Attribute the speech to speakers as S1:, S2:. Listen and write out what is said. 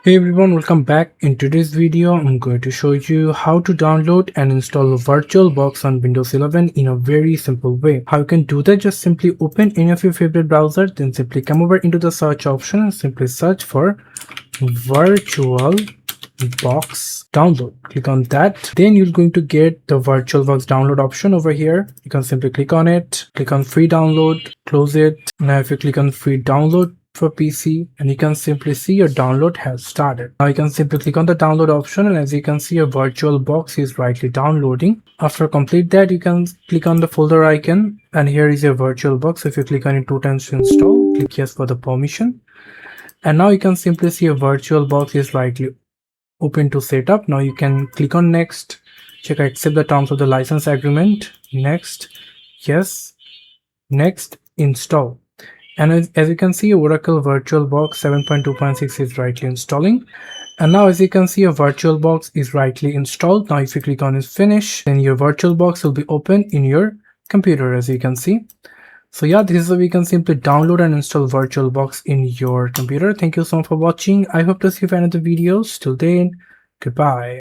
S1: Hey everyone, welcome back. In today's video, I'm going to show you how to download and install VirtualBox on Windows 11 in a very simple way. How you can do that, just simply open any of your favorite browsers, then simply come over into the search option and simply search for VirtualBox download. Click on that. Then you're going to get the VirtualBox download option over here. You can simply click on it, click on free download, close it. Now if you click on free download for PC, and you can simply see your download has started. Now you can simply click on the download option, and as you can see, your VirtualBox is rightly downloading. After complete that, you can click on the folder icon, and here is your VirtualBox. If you click on it 2 times to install, click yes for the permission, and now you can simply see your VirtualBox is rightly open to setup. Now you can click on next, check I accept the terms of the license agreement, next, yes, next, install. And as you can see, Oracle VirtualBox 7.2.6 is rightly installing. And now as you can see, your VirtualBox is rightly installed. Now if you click on is finish, then your VirtualBox will be open in your computer, as you can see. So yeah, this is how we can simply download and install VirtualBox in your computer. Thank you so much for watching. I hope to see you in another videos. Till then, goodbye.